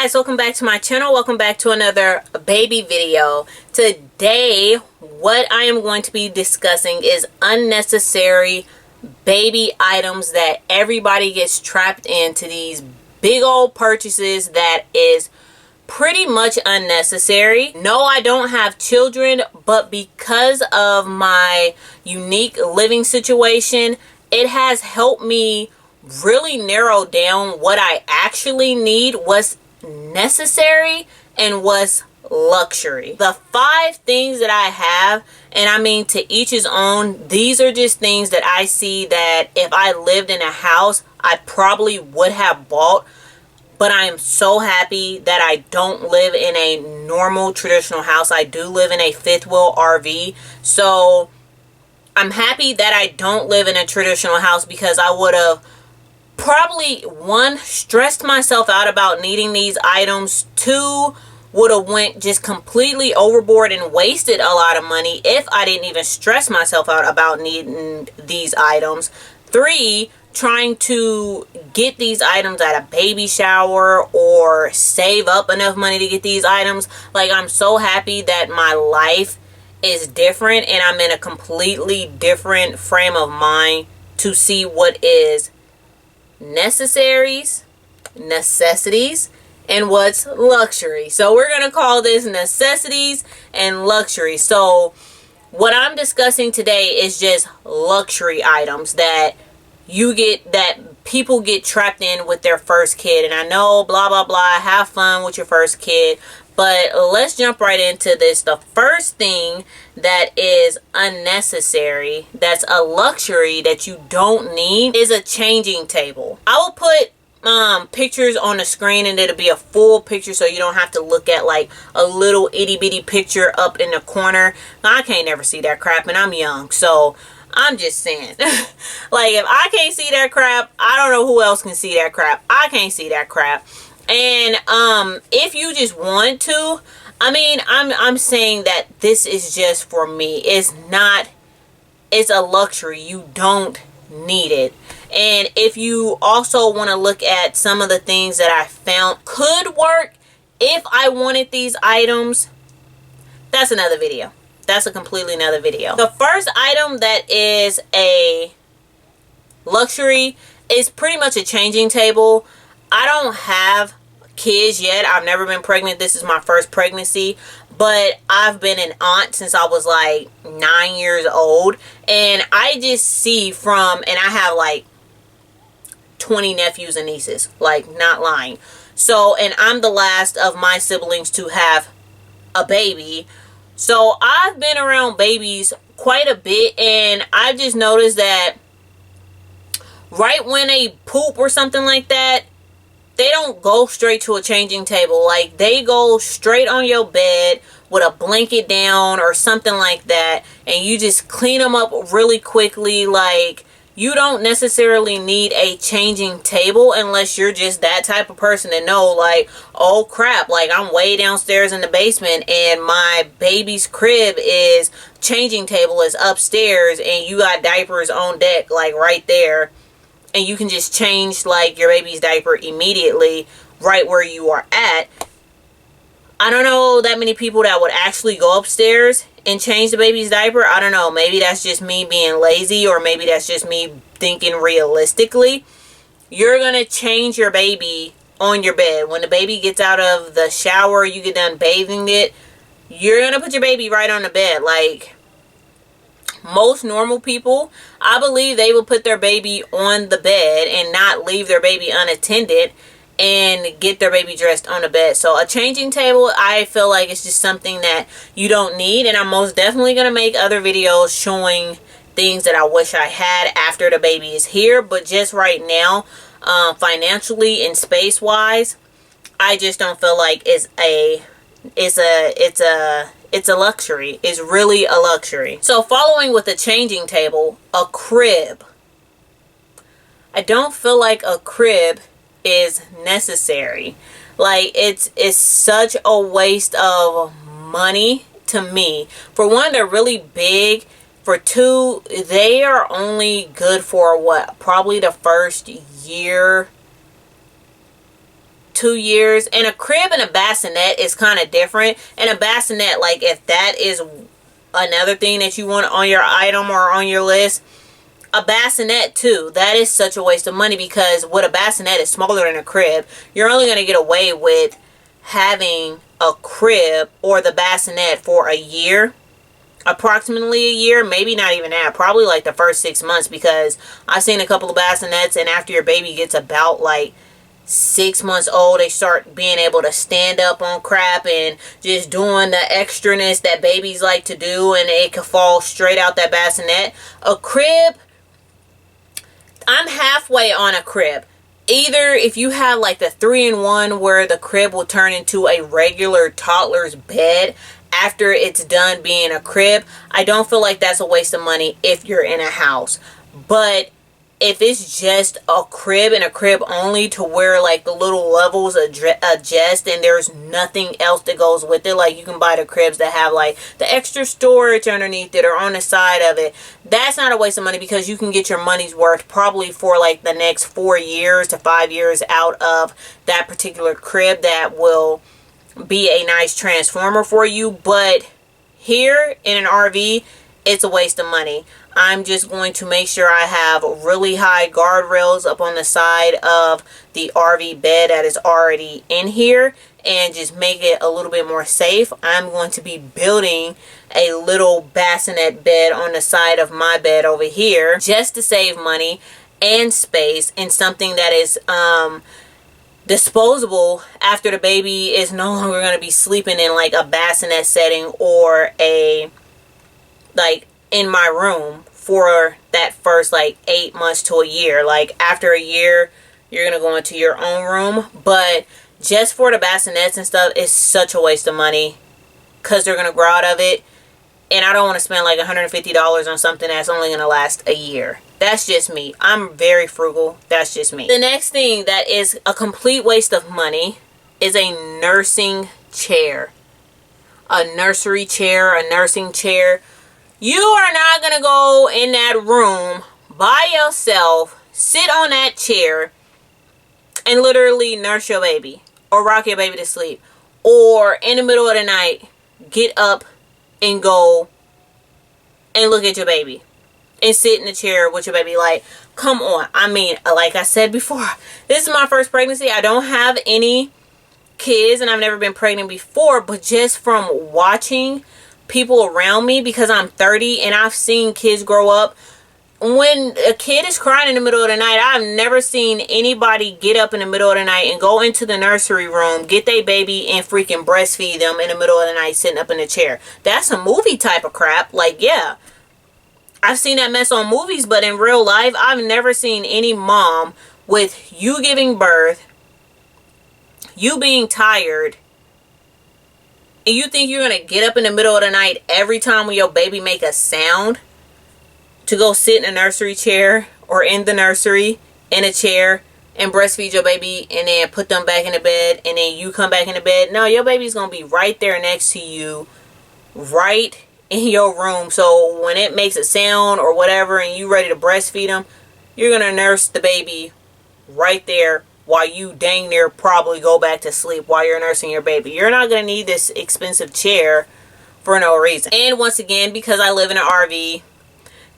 guys, welcome back to my channel. Welcome back to another baby video. Today, what I am going to be discussing is unnecessary baby items that everybody gets trapped into, these big old purchases that is pretty much unnecessary. No, I don't have children, but because of my unique living situation, it has helped me really narrow down what I actually need, what's necessary, and what's luxury. The 5 things that I have, and I mean to each his own, these are just things that I see that if I lived in a house, I probably would have bought. But I am so happy that I don't live in a normal traditional house. I do live in a fifth wheel RV. So I'm happy that I don't live in a traditional house, because I would have probably, 1, stressed myself out about needing these items. 2, would have went just completely overboard and wasted a lot of money if I didn't even stress myself out about needing these items. 3, trying to get these items at a baby shower or save up enough money to get these items. Like, I'm so happy that my life is different and I'm in a completely different frame of mind to see what is necessities, and what's luxury. So we're going to call this necessities and luxury. So what I'm discussing today is just luxury items that people get trapped in with their first kid. And I know, blah blah blah, have fun with your first kid, but let's jump right into this. The first thing that is unnecessary, that's a luxury that you don't need, is a changing table. I will put pictures on the screen, and it'll be a full picture, so you don't have to look at like a little itty bitty picture up in the corner. I can't never see that crap, and I'm young, so I'm just saying. Like, if I can't see that crap, I don't know who else can see that crap. I can't see that crap. And if you just want to, I mean, I'm saying that this is just for me. It's a luxury. You don't need it. And if you also want to look at some of the things that I found could work if I wanted these items, that's another video. That's a completely another video. The first item that is a luxury is pretty much a changing table. I don't have kids yet. I've never been pregnant. This is my first pregnancy. But I've been an aunt since I was like 9 years old. And I just see and I have like 20 nephews and nieces. Like, not lying. So, and I'm the last of my siblings to have a baby. So I've been around babies quite a bit, and I just noticed that right when they poop or something like that, they don't go straight to a changing table. Like, they go straight on your bed with a blanket down or something like that, and you just clean them up really quickly. Like, you don't necessarily need a changing table unless you're just that type of person to know, like, oh crap, like, I'm way downstairs in the basement and my baby's crib is changing table is upstairs, and you got diapers on deck, like, right there, and you can just change, like, your baby's diaper immediately right where you are at. I don't know that many people that would actually go upstairs and change the baby's diaper. I don't know. Maybe that's just me being lazy, or maybe that's just me thinking realistically. You're going to change your baby on your bed. When the baby gets out of the shower, you get done bathing it, you're going to put your baby right on the bed. Like, most normal people, I believe they will put their baby on the bed and not leave their baby unattended and get their baby dressed on the bed. So a changing table, I feel like it's just something that you don't need. And I'm most definitely going to make other videos showing things that I wish I had after the baby is here. But just right now, financially and space wise, I just don't feel like it's a luxury. It's really a luxury. So following with a changing table, a crib. I don't feel like a crib is necessary. Like, it's such a waste of money to me. For one, they're really big. For two, they are only good for what, probably the first year 2 years. And a crib and a bassinet is kind of different. And a bassinet, like if that is another thing that you want on your item or on your list, a bassinet too, that is such a waste of money, because what a bassinet is smaller than a crib. You're only going to get away with having a crib or the bassinet for a year, approximately a year, maybe not even that, probably like the first 6 months, because I've seen a couple of bassinets, and after your baby gets about like 6 months old, they start being able to stand up on crap and just doing the extraness that babies like to do, and it could fall straight out that bassinet. A crib, I'm halfway on a crib. Either if you have like the 3-in-1 where the crib will turn into a regular toddler's bed after it's done being a crib, I don't feel like that's a waste of money if you're in a house. But if it's just a crib and a crib only, to where like the little levels adjust and there's nothing else that goes with it, like you can buy the cribs that have like the extra storage underneath it or on the side of it, that's not a waste of money, because you can get your money's worth probably for like the next 4 years to 5 years out of that particular crib. That will be a nice transformer for you. But here in an RV, it's a waste of money. I'm just going to make sure I have really high guardrails up on the side of the RV bed that is already in here, and just make it a little bit more safe. I'm going to be building a little bassinet bed on the side of my bed over here, just to save money and space, and something that is disposable after the baby is no longer going to be sleeping in like a bassinet setting, or a like in my room for that first like 8 months to a year. Like after a year, you're going to go into your own room. But just for the bassinets and stuff, it's such a waste of money, because they're going to grow out of it. And I don't want to spend like $150 on something that's only going to last a year. That's just me. I'm very frugal. That's just me. The next thing that is a complete waste of money is a nursing chair. A nursery chair, a nursing chair. You are not going to go in that room by yourself, sit on that chair, and literally nurse your baby or rock your baby to sleep. Or in the middle of the night, get up and go and look at your baby and sit in the chair with your baby. Like, come on. I mean, like I said before, this is my first pregnancy. I don't have any kids, and I've never been pregnant before, but just from watching people around me, because I'm 30 and I've seen kids grow up, when a kid is crying in the middle of the night, I've never seen anybody get up in the middle of the night and go into the nursery room, get their baby, and freaking breastfeed them in the middle of the night sitting up in the chair. That's a movie type of crap. Like, yeah, I've seen that mess on movies, but in real life, I've never seen any mom with you giving birth, you being tired, and you think you're going to get up in the middle of the night every time when your baby make a sound to go sit in a nursery chair or in the nursery in a chair and breastfeed your baby, and then put them back in the bed, and then you come back in the bed. No, your baby's going to be right there next to you, right in your room. So when it makes a sound or whatever and you ready to breastfeed them, you're going to nurse the baby right there, while you dang near probably go back to sleep while you're nursing your baby. You're not going to need this expensive chair for no reason. And once again, because I live in an RV,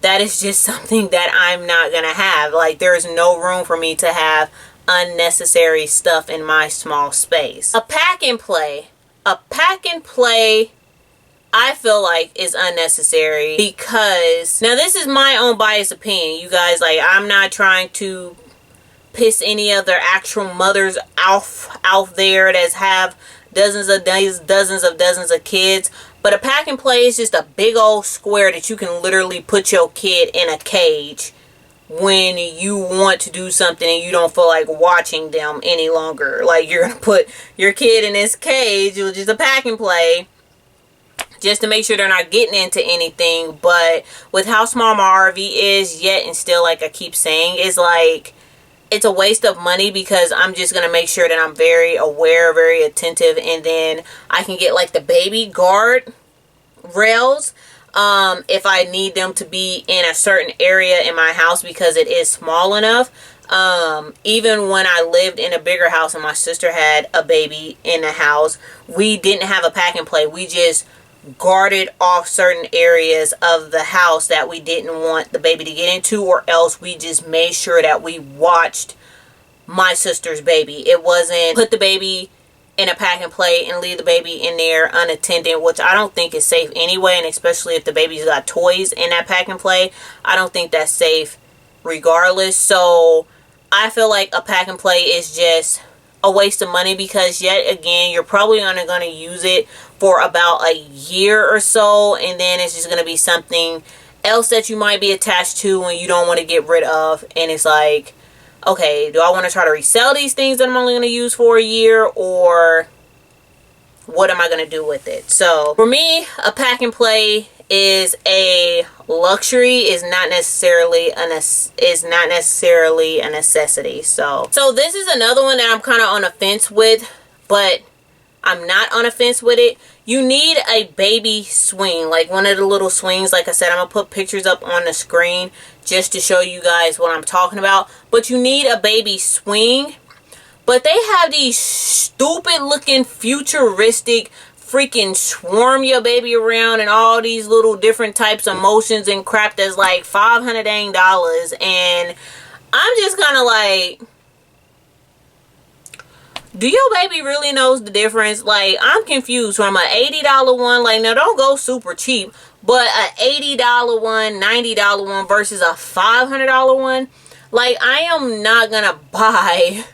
that is just something that I'm not going to have. Like, there's no room for me to have unnecessary stuff in my small space. A pack and play. A pack and play, I feel like, is unnecessary, because, now this is my own biased opinion, you guys. Like, I'm not trying to piss any other actual mothers out there that have dozens of kids. But a pack and play is just a big old square that you can literally put your kid in a cage when you want to do something and you don't feel like watching them any longer. Like, you're going to put your kid in this cage, which is a pack and play, just to make sure they're not getting into anything. But with how small my RV is, yet and still, like I keep saying, is like, it's a waste of money, because I'm just going to make sure that I'm very aware, very attentive, and then I can get like the baby guard rails. if I need them to be in a certain area in my house because it is small enough. Even when I lived in a bigger house and my sister had a baby in the house, we didn't have a pack and play. We just guarded off certain areas of the house that we didn't want the baby to get into, or else we just made sure that we watched my sister's baby. It wasn't put the baby in a pack and play and leave the baby in there unattended, which I don't think is safe anyway, and especially if the baby's got toys in that pack and play, I don't think that's safe regardless. So I feel like a pack and play is just a waste of money, because yet again, you're probably only going to use it for about a year or so, and then it's just going to be something else that you might be attached to and you don't want to get rid of. And it's like, okay, do I want to try to resell these things that I'm only going to use for a year, or what am I going to do with it? So for me, a pack and play is a luxury, is not necessarily a necessity. So this is another one that I'm kind of on a fence with, but I'm not on a fence with it. You need a baby swing, like one of the little swings. Like I said, I'm gonna put pictures up on the screen just to show you guys what I'm talking about. But you need a baby swing. But they have these stupid looking futuristic freaking swarm your baby around and all these little different types of motions and crap that's like $500 dang dollars. And I'm just kind of like, do your baby really knows the difference? Like, I'm confused from an $80 one. Like, now don't go super cheap, but an $80 one, $90 one versus a $500 one. Like, I am not gonna buy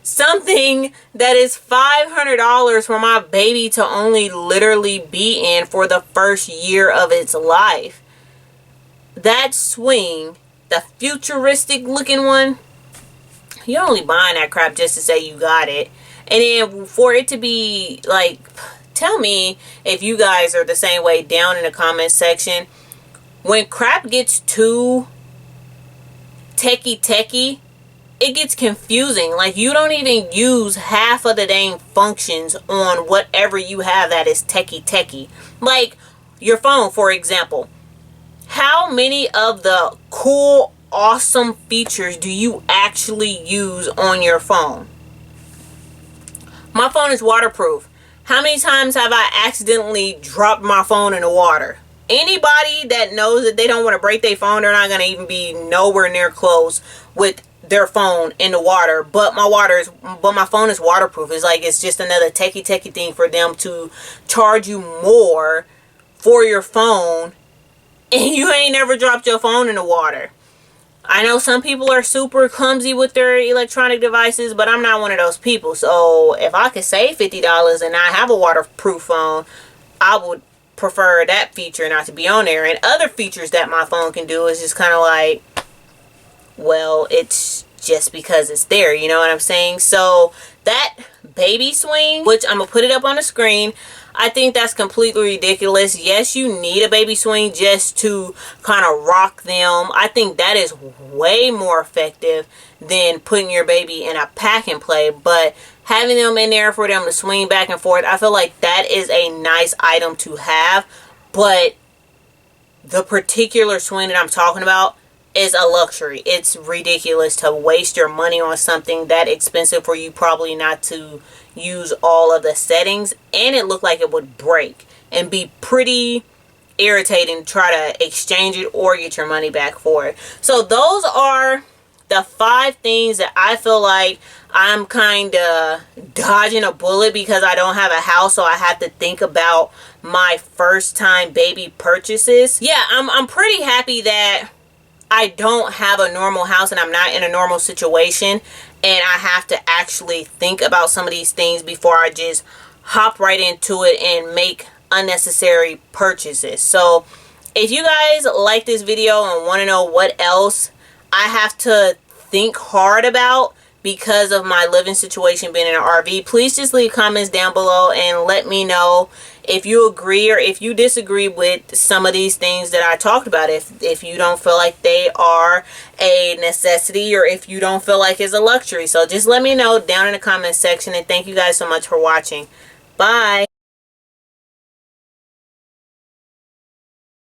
something that is $500 for my baby to only literally be in for the first year of its life. That swing, the futuristic looking one, you're only buying that crap just to say you got it. And then for it to be like, tell me if you guys are the same way down in the comment section. When crap gets too techie, it gets confusing. Like, you don't even use half of the dang functions on whatever you have that is techie. Like your phone, for example. How many of the cool, awesome features do you actually use on your phone? My phone is waterproof. How many times have I accidentally dropped my phone in the water? Anybody that knows that they don't want to break their phone, they're not going to even be nowhere near close with their phone in the water. But my phone is waterproof. It's like, it's just another techie thing for them to charge you more for your phone, and you ain't never dropped your phone in the water. I know some people are super clumsy with their electronic devices, but I'm not one of those people. So if I could save $50 and I have a waterproof phone, I would prefer that feature not to be on there. And other features that my phone can do is just kind of like, well, it's just because it's there, you know what I'm saying? So that baby swing, which I'm gonna put it up on the screen, I think that's completely ridiculous. Yes, you need a baby swing just to kind of rock them. I think that is way more effective than putting your baby in a pack and play. But having them in there for them to swing back and forth, I feel like that is a nice item to have. But the particular swing that I'm talking about is a luxury. It's ridiculous to waste your money on something that expensive for you probably not to use all of the settings, and it looked like it would break and be pretty irritating to try to exchange it or get your money back for it. So those are the 5 things that I feel like I'm kind of dodging a bullet because I don't have a house, so I have to think about my first time baby purchases. Yeah, I'm pretty happy that I don't have a normal house and I'm not in a normal situation, and I have to actually think about some of these things before I just hop right into it and make unnecessary purchases. So if you guys like this video and want to know what else I have to think hard about because of my living situation being in an RV, please just leave comments down below and let me know if you agree or if you disagree with some of these things that I talked about. If you don't feel like they are a necessity, or if you don't feel like it's a luxury. So just let me know down in the comment section, and thank you guys so much for watching. Bye.